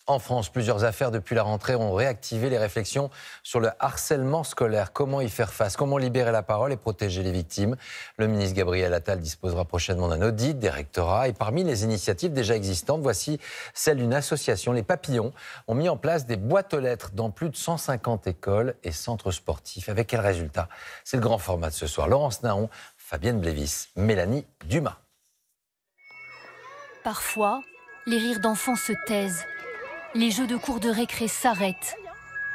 En France, plusieurs affaires depuis la rentrée ont réactivé les réflexions sur le harcèlement scolaire. Comment y faire face? Comment libérer la parole et protéger les victimes? Le ministre Gabriel Attal disposera prochainement d'un audit des rectorats. Et parmi les initiatives déjà existantes, voici celle d'une association. Les Papillons ont mis en place des boîtes aux lettres dans plus de 150 écoles et centres sportifs. Avec quel résultat? C'est le grand format de ce soir. Laurence Naon, Fabienne Blévis, Mélanie Dumas. Parfois, les rires d'enfants se taisent. Les jeux de cours de récré s'arrêtent,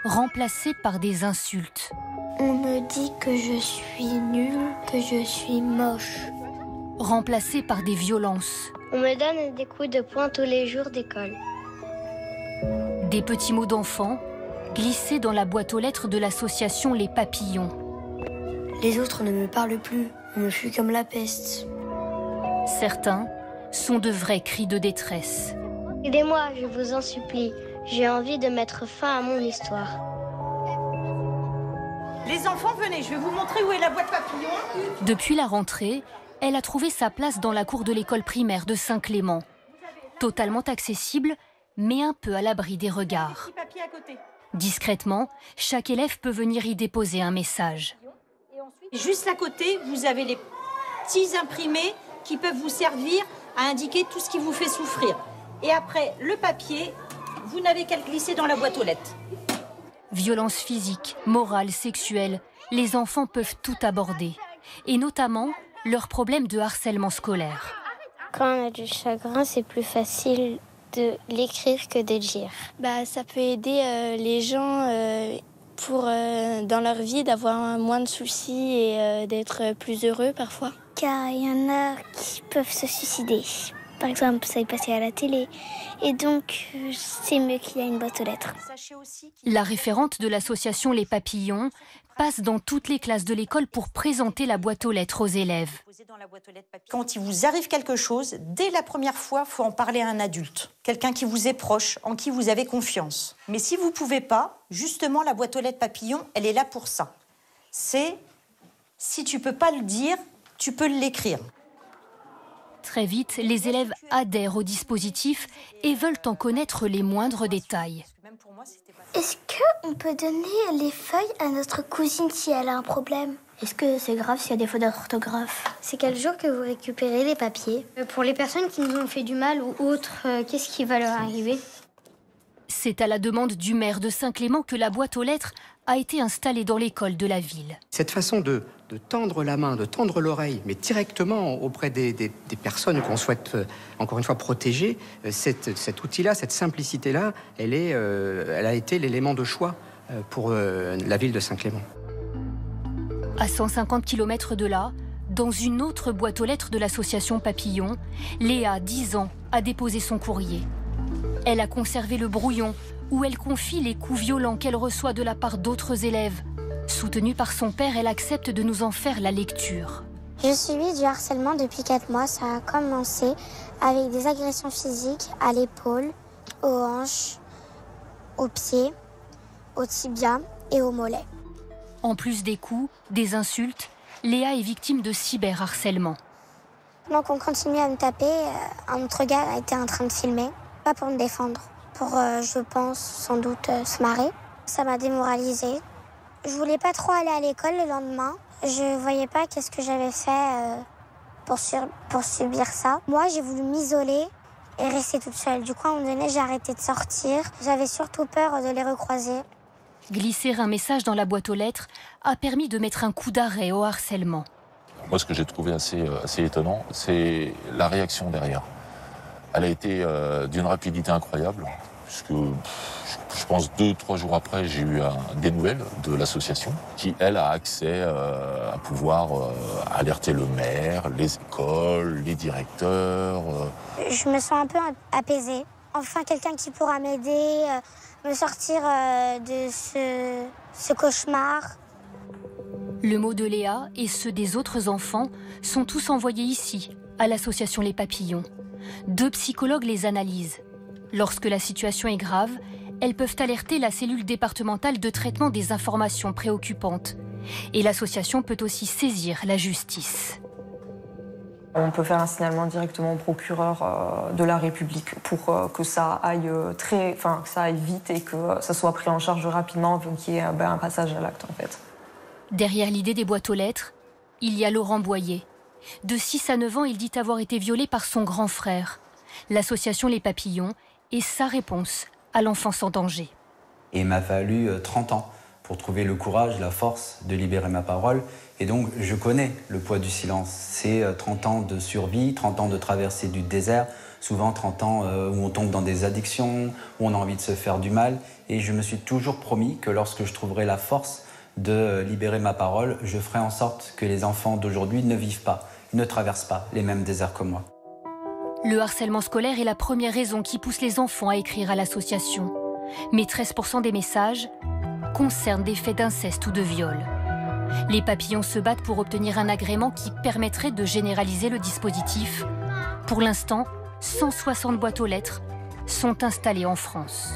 remplacés par des insultes. On me dit que je suis nulle, que je suis moche. Remplacés par des violences. On me donne des coups de poing tous les jours d'école. Des petits mots d'enfants glissés dans la boîte aux lettres de l'association Les Papillons. Les autres ne me parlent plus, on me fuit comme la peste. Certains sont de vrais cris de détresse. Aidez-moi, je vous en supplie. J'ai envie de mettre fin à mon histoire. Les enfants, venez, je vais vous montrer où est la boîte papillon. Depuis la rentrée, elle a trouvé sa place dans la cour de l'école primaire de Saint-Clément. Totalement accessible, mais un peu à l'abri des regards. Discrètement, chaque élève peut venir y déposer un message. Juste à côté, vous avez les petits imprimés qui peuvent vous servir à indiquer tout ce qui vous fait souffrir. Et après, le papier, vous n'avez qu'à le glisser dans la boîte aux lettres. Violence physique, morale, sexuelle, les enfants peuvent tout aborder. Et notamment, leurs problèmes de harcèlement scolaire. Quand on a du chagrin, c'est plus facile de l'écrire que de le dire. Ça peut aider les gens pour, dans leur vie, d'avoir moins de soucis et d'être plus heureux parfois. Car il y en a qui peuvent se suicider. Par exemple, ça est passé à la télé. Et donc, c'est mieux qu'il y ait une boîte aux lettres. La référente de l'association Les Papillons passe dans toutes les classes de l'école pour présenter la boîte aux lettres aux élèves. Quand il vous arrive quelque chose, dès la première fois, il faut en parler à un adulte. Quelqu'un qui vous est proche, en qui vous avez confiance. Mais si vous ne pouvez pas, justement, la boîte aux lettres Papillon, elle est là pour ça. C'est, si tu ne peux pas le dire, tu peux l'écrire. Très vite, les élèves adhèrent au dispositif et veulent en connaître les moindres détails. Est-ce qu'on peut donner les feuilles à notre cousine si elle a un problème? Est-ce que c'est grave s'il y a des fautes d'orthographe? C'est quel jour que vous récupérez les papiers? Pour les personnes qui nous ont fait du mal ou autres, qu'est-ce qui va leur arriver? C'est à la demande du maire de Saint-Clément que la boîte aux lettres a été installée dans l'école de la ville. Cette façon de tendre la main, de tendre l'oreille, mais directement auprès des personnes qu'on souhaite, encore une fois, protéger, cet outil-là, cette simplicité-là, elle a été l'élément de choix pour la ville de Saint-Clément. À 150 km de là, dans une autre boîte aux lettres de l'association Papillon, Léa, 10 ans, a déposé son courrier. Elle a conservé le brouillon où elle confie les coups violents qu'elle reçoit de la part d'autres élèves. Soutenue par son père, elle accepte de nous en faire la lecture. Je subis du harcèlement depuis 4 mois. Ça a commencé avec des agressions physiques à l'épaule, aux hanches, aux pieds, au tibia et au mollet. En plus des coups, des insultes, Léa est victime de cyberharcèlement. Donc on continue à me taper. Un autre gars était en train de filmer, pas pour me défendre, pour, je pense, sans doute se marrer. Ça m'a démoralisée. Je voulais pas trop aller à l'école le lendemain. Je voyais pas qu'est-ce que j'avais fait pour subir ça. Moi, j'ai voulu m'isoler et rester toute seule. Du coup, à un moment donné, j'ai arrêté de sortir. J'avais surtout peur de les recroiser. Glisser un message dans la boîte aux lettres a permis de mettre un coup d'arrêt au harcèlement. Moi, ce que j'ai trouvé assez étonnant, c'est la réaction derrière. Elle a été d'une rapidité incroyable, puisque je pense 2-3 jours après, j'ai eu des nouvelles de l'association qui, elle, a accès à pouvoir alerter le maire, les écoles, les directeurs. Je me sens un peu apaisée. Enfin, quelqu'un qui pourra m'aider, me sortir de ce cauchemar. Le mot de Léa et ceux des autres enfants sont tous envoyés ici, à l'association Les Papillons. 2 psychologues les analysent. Lorsque la situation est grave, elles peuvent alerter la cellule départementale de traitement des informations préoccupantes. Et l'association peut aussi saisir la justice. On peut faire un signalement directement au procureur de la République pour que ça aille que ça aille vite et que ça soit pris en charge rapidement, qu'il y ait un passage à l'acte en fait. Derrière l'idée des boîtes aux lettres, il y a Laurent Boyer. De 6 à 9 ans, il dit avoir été violé par son grand frère. L'association Les Papillons est sa réponse à l'enfance en danger. Et il m'a fallu 30 ans pour trouver le courage, la force de libérer ma parole. Et donc, je connais le poids du silence. C'est 30 ans de survie, 30 ans de traversée du désert, souvent 30 ans où on tombe dans des addictions, où on a envie de se faire du mal. Et je me suis toujours promis que lorsque je trouverai la force de libérer ma parole, je ferai en sorte que les enfants d'aujourd'hui ne vivent pas, ne traversent pas les mêmes déserts que moi. Le harcèlement scolaire est la première raison qui pousse les enfants à écrire à l'association. Mais 13% des messages concernent des faits d'inceste ou de viol. Les Papillons se battent pour obtenir un agrément qui permettrait de généraliser le dispositif. Pour l'instant, 160 boîtes aux lettres sont installées en France.